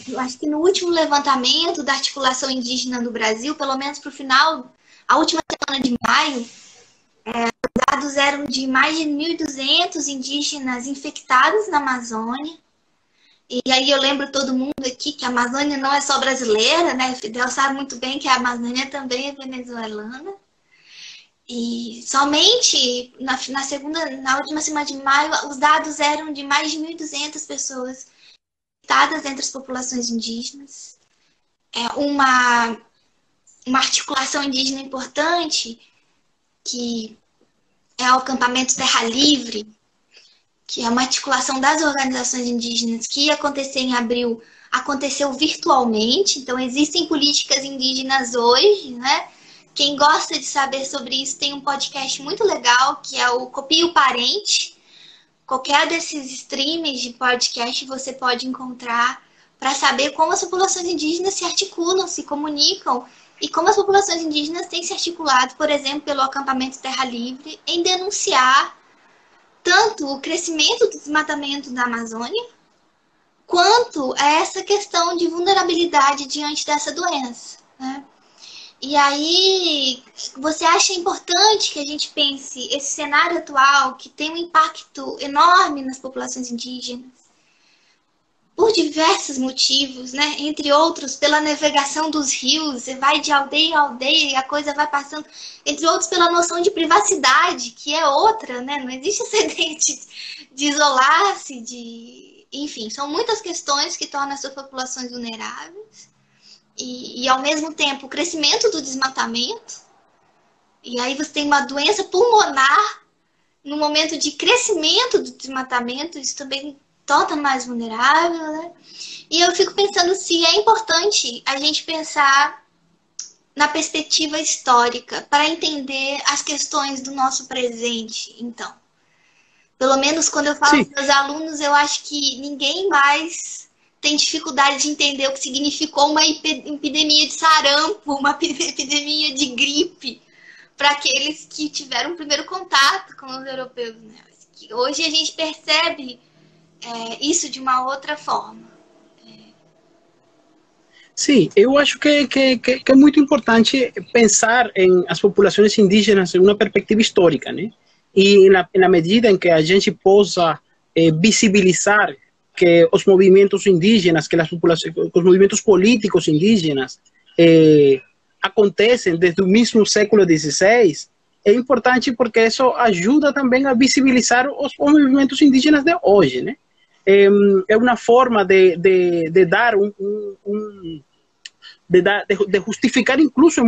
Eu acho que no último levantamento da articulação indígena do Brasil, pelo menos para o final, a última semana de maio, os dados eram de mais de 1.200 indígenas infectados na Amazônia. E aí eu lembro todo mundo aqui que a Amazônia não é só brasileira, né? O Fidel sabe muito bem que a Amazônia também é venezuelana. E somente na última semana de maio, os dados eram de mais de 1.200 pessoas infectadas entre as populações indígenas. Uma articulação indígena importante, que é o acampamento Terra Livre, que é uma articulação das organizações indígenas que ia acontecer em abril, aconteceu virtualmente. Então, existem políticas indígenas hoje, né? Quem gosta de saber sobre isso tem um podcast muito legal, que é o Copia o Parente. Qualquer desses streams de podcast você pode encontrar para saber como as populações indígenas se articulam, se comunicam, e como as populações indígenas têm se articulado, por exemplo, pelo acampamento Terra Livre, em denunciar tanto o crescimento do desmatamento da Amazônia, quanto a essa questão de vulnerabilidade diante dessa doença, né? E aí, você acha importante que a gente pense esse cenário atual, que tem um impacto enorme nas populações indígenas, por diversos motivos, né? Entre outros, pela navegação dos rios, você vai de aldeia em aldeia e a coisa vai passando, entre outros, pela noção de privacidade, que é outra, né? Não existe essa ideia de isolar-se, enfim, são muitas questões que tornam essas populações vulneráveis. E, ao mesmo tempo, o crescimento do desmatamento. E aí você tem uma doença pulmonar no momento de crescimento do desmatamento, isso também torna mais vulnerável, né? E eu fico pensando se é importante a gente pensar na perspectiva histórica para entender as questões do nosso presente, então. Pelo menos quando eu falo com meus alunos, eu acho que ninguém mais tem dificuldade de entender o que significou uma epidemia de sarampo, uma epidemia de gripe, para aqueles que tiveram o primeiro contato com os europeus, né? Hoje a gente percebe isso de uma outra forma. Sim, eu acho que é muito importante pensar em as populações indígenas em uma perspectiva histórica, né? E na medida em que a gente possa visibilizar que os movimentos indígenas, que os movimentos políticos indígenas acontecem desde o mesmo século XVI, é importante porque isso ajuda também a visibilizar os movimentos indígenas de hoje, né? É uma forma de dar de justificar incluso em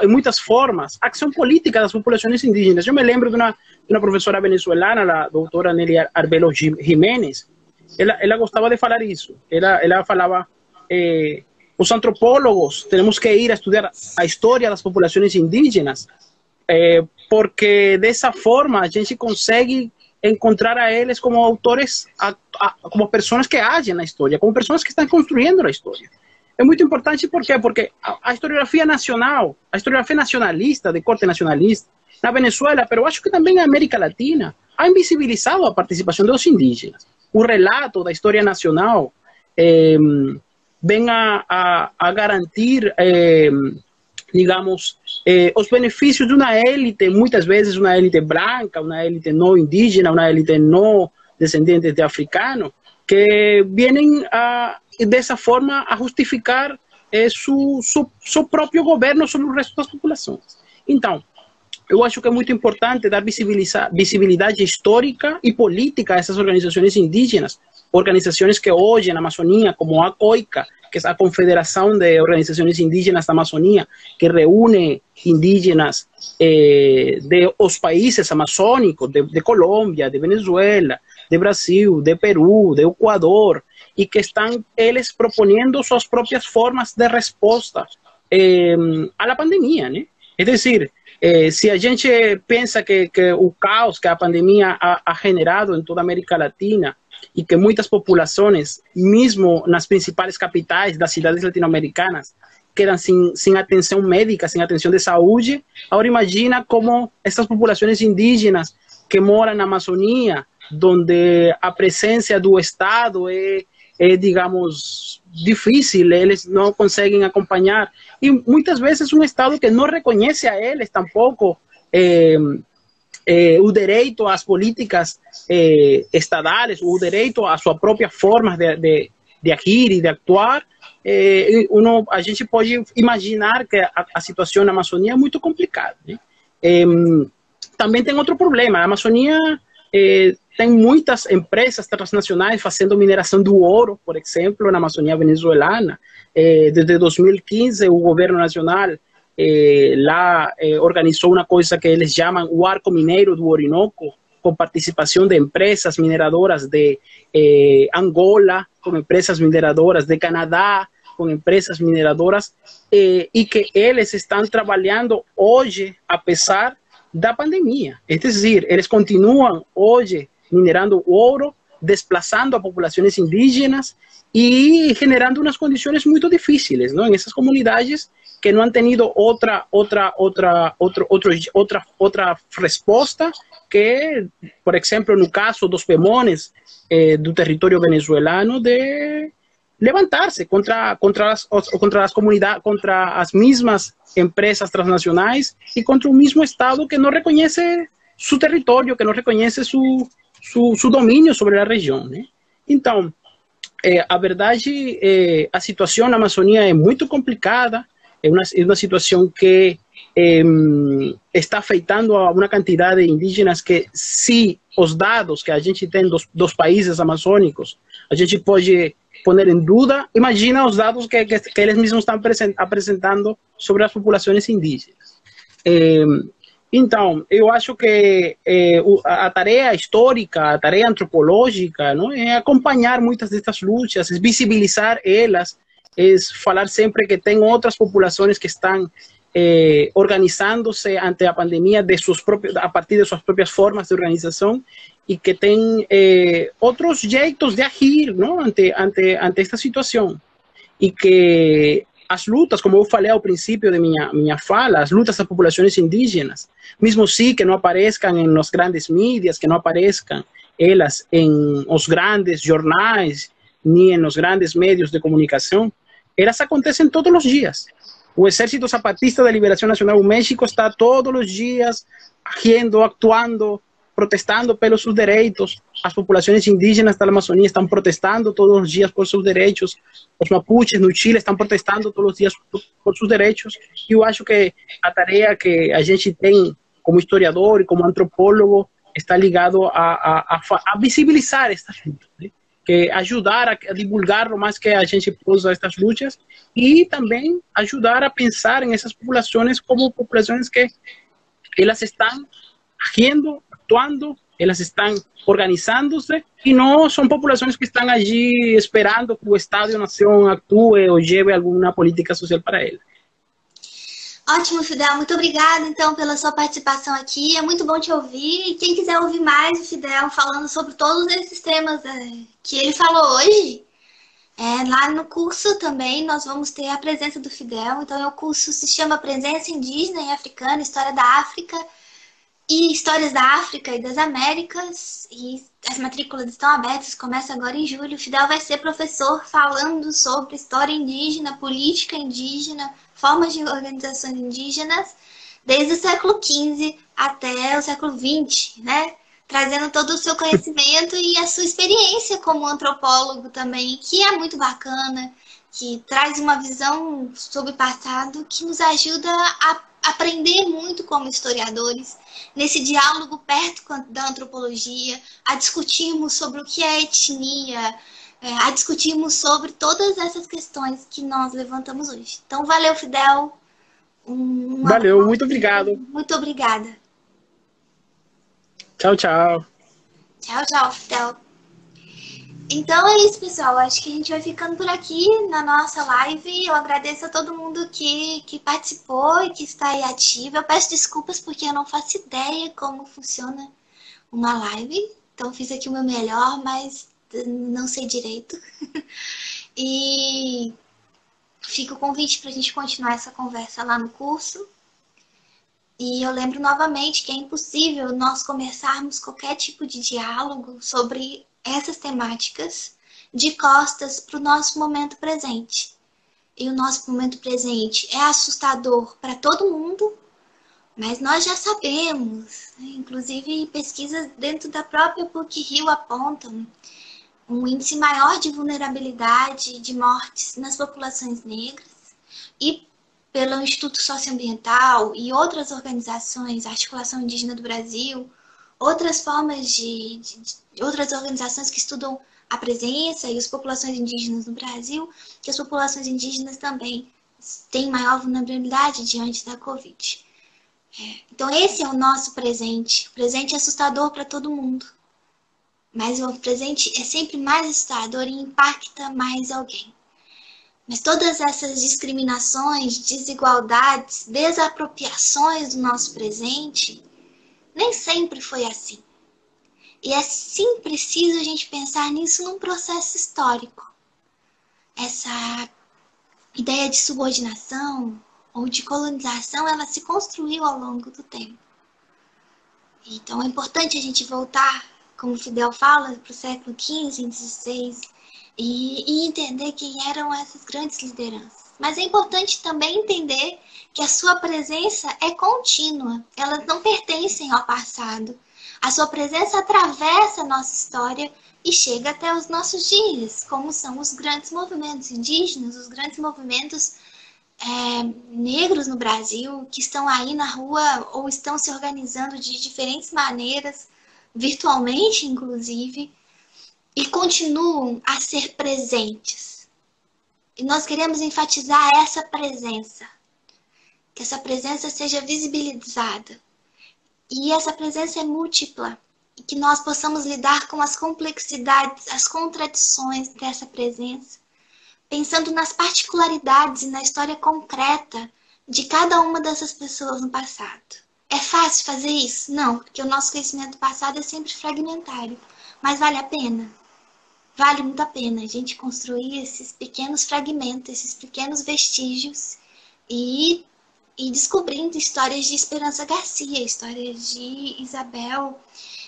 muitas formas a ação política das populações indígenas. Eu me lembro de uma professora venezuelana, a doutora Nelly Arbelo Jiménez. Ela gostava de falar isso. Ela falava, os antropólogos temos que ir a estudar a história das populações indígenas, porque dessa forma a gente consegue encontrar a eles como autores, como pessoas que agem na história, como pessoas que estão construindo a história. É muito importante, por quê? Porque a historiografia nacional, a historiografia nacionalista, de corte nacionalista, na Venezuela, mas eu acho que também na América Latina, ha invisibilizado a participação dos indígenas. O relato da história nacional vem a garantir, digamos, os benefícios de uma élite, muitas vezes uma élite branca, uma élite não indígena, uma élite não descendente de africano, que vêm dessa forma a justificar seu próprio governo sobre o resto das populações. Então, eu acho que é muito importante dar visibilidade histórica e política a essas organizações indígenas, organizações que hoje na Amazônia, como a COICA, que é a Confederação de Organizações Indígenas da Amazônia, que reúne indígenas de os países amazônicos, de Colômbia, de Venezuela, de Brasil, de Peru, de Equador, e que estão eles propondo suas próprias formas de resposta à pandemia, né? É decir, se a gente pensa que o caos que a pandemia ha generado em toda a América Latina e que muitas populações, mesmo nas principais capitais das cidades latino-americanas, quedam sem atenção médica, sem atenção de saúde, agora imagina como essas populações indígenas que moram na Amazônia, onde a presença do Estado digamos, difícil, eles não conseguem acompanhar, e muitas vezes um Estado que não reconhece a eles tampouco o direito às políticas estatais, o direito à sua própria forma de agir e de actuar, a gente pode imaginar que a situação na Amazônia é muito complicada, né? Também tem outro problema, a Amazônia tem muitas empresas transnacionais fazendo mineração do ouro, por exemplo, na Amazônia venezuelana. Desde 2015, o governo nacional lá organizou uma coisa que eles chamam o Arco Mineiro do Orinoco, com participação de empresas mineradoras de Angola, com empresas mineradoras de Canadá, com empresas mineradoras, e que eles estão trabalhando hoje, apesar da pandemia. É dizer, eles continuam hoje minerando ouro, desplazando a populações indígenas e generando umas condições muito difíceis, não? Em essas comunidades que não han tenido outra resposta que, por exemplo, no caso dos Pemones do território venezuelano, de levantar-se contra as comunidades, contra as mesmas empresas transnacionais e contra o mesmo Estado que não reconhece seu território, que não reconhece seu domínio sobre a região, né? Então, a verdade, a situação na Amazônia é muito complicada, é uma situação que está afetando a uma quantidade de indígenas que, se os dados que a gente tem dos países amazônicos, a gente pode poner em dúvida, imagina os dados que eles mesmos estão apresentando sobre as populações indígenas. Então, eu acho que a tarefa histórica, a tarefa antropológica, não, é acompanhar muitas destas lutas, é visibilizar elas, é falar sempre que tem outras populações que estão organizando-se ante a pandemia a partir de suas próprias formas de organização e que tem outros jeitos de agir, não, ante esta situação. E que as lutas, como eu falei ao princípio de minha fala, as lutas das populações indígenas, mesmo assim que não apareçam nos grandes mídias, que não apareçam elas em os grandes jornais, nem nos grandes meios de comunicação, elas acontecem todos os dias. O Exército Zapatista de Liberação Nacional do México está todos os dias agindo, actuando, protestando pelos seus direitos. As populações indígenas da Amazônia estão protestando todos os dias por seus direitos. Os mapuches no Chile estão protestando todos os dias por seus direitos. E eu acho que a tarefa que a gente tem como historiador e como antropólogo está ligado a visibilizar estas lutas, né? Que ajudar a divulgar o mais que a gente possa estas lutas e também ajudar a pensar em essas populações como populações que elas estão agindo, actuando, elas estão organizando-se e não são populações que estão allí esperando que o Estado-nação atue ou leve alguma política social para elas. Ótimo, Fidel. Muito obrigada, então, pela sua participação aqui. É muito bom te ouvir. E quem quiser ouvir mais o Fidel falando sobre todos esses temas que ele falou hoje, lá no curso também nós vamos ter a presença do Fidel. Então, o curso se chama Presença Indígena e Africana, História da África e Histórias da África e das Américas. E as matrículas estão abertas, começa agora em julho. O Fidel vai ser professor falando sobre história indígena, política indígena, formas de organizações indígenas, desde o século XV até o século XX, né? Trazendo todo o seu conhecimento e a sua experiência como antropólogo também, que é muito bacana, que traz uma visão sobre o passado que nos ajuda a aprender muito como historiadores, nesse diálogo perto da antropologia, a discutirmos sobre o que é etnia, a discutirmos sobre todas essas questões que nós levantamos hoje. Então, valeu, Fidel. Valeu, muito obrigado. Muito obrigada. Tchau, tchau. Tchau, tchau, Fidel. Então é isso, pessoal. Acho que a gente vai ficando por aqui na nossa live. Eu agradeço a todo mundo que participou e que está aí ativo. Eu peço desculpas porque eu não faço ideia como funciona uma live. Então fiz aqui o meu melhor, mas não sei direito. E fica o convite para a gente continuar essa conversa lá no curso. E eu lembro novamente que é impossível nós começarmos qualquer tipo de diálogo sobre essas temáticas de costas para o nosso momento presente. E o nosso momento presente é assustador para todo mundo, mas nós já sabemos, né? Inclusive pesquisas dentro da própria PUC-Rio apontam um índice maior de vulnerabilidade de mortes nas populações negras e pelo Instituto Socioambiental e outras organizações, a Articulação Indígena do Brasil, outras formas de outras organizações que estudam a presença e as populações indígenas no Brasil, que as populações indígenas também têm maior vulnerabilidade diante da Covid. Então esse é o nosso presente. O presente é assustador para todo mundo, mas o presente é sempre mais assustador e impacta mais alguém. Mas todas essas discriminações, desigualdades, desapropriações do nosso presente, nem sempre foi assim. E é sim preciso a gente pensar nisso num processo histórico. Essa ideia de subordinação ou de colonização, ela se construiu ao longo do tempo. Então é importante a gente voltar, como o Fidel fala, para o século XV, XVI, e entender quem eram essas grandes lideranças. Mas é importante também entender que a sua presença é contínua, elas não pertencem ao passado. A sua presença atravessa a nossa história e chega até os nossos dias, como são os grandes movimentos indígenas, os grandes movimentos negros no Brasil, que estão aí na rua ou estão se organizando de diferentes maneiras, virtualmente inclusive, e continuam a ser presentes. E nós queremos enfatizar essa presença, que essa presença seja visibilizada. E essa presença é múltipla, e que nós possamos lidar com as complexidades, as contradições dessa presença, pensando nas particularidades e na história concreta de cada uma dessas pessoas no passado. É fácil fazer isso? Não, porque o nosso conhecimento do passado é sempre fragmentário, mas vale a pena. Vale muito a pena a gente construir esses pequenos fragmentos, esses pequenos vestígios e descobrindo histórias de Esperança Garcia, histórias de Isabel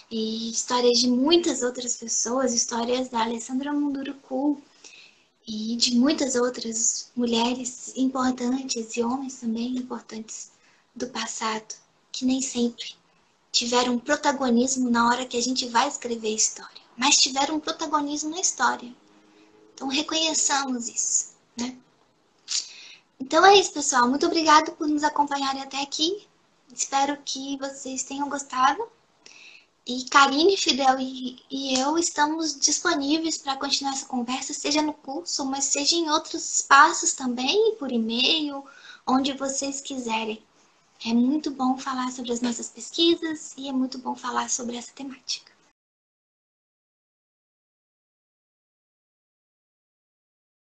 e histórias de muitas outras pessoas, histórias da Alessandra Munduruku e de muitas outras mulheres importantes e homens também importantes do passado, que nem sempre tiveram protagonismo na hora que a gente vai escrever a história, mas tiveram um protagonismo na história. Então reconheçamos isso, né? Então é isso, pessoal. Muito obrigada por nos acompanharem até aqui. Espero que vocês tenham gostado. E Karine, Fidel e eu estamos disponíveis para continuar essa conversa, seja no curso, mas seja em outros espaços também, por e-mail, onde vocês quiserem. É muito bom falar sobre as nossas pesquisas e é muito bom falar sobre essa temática.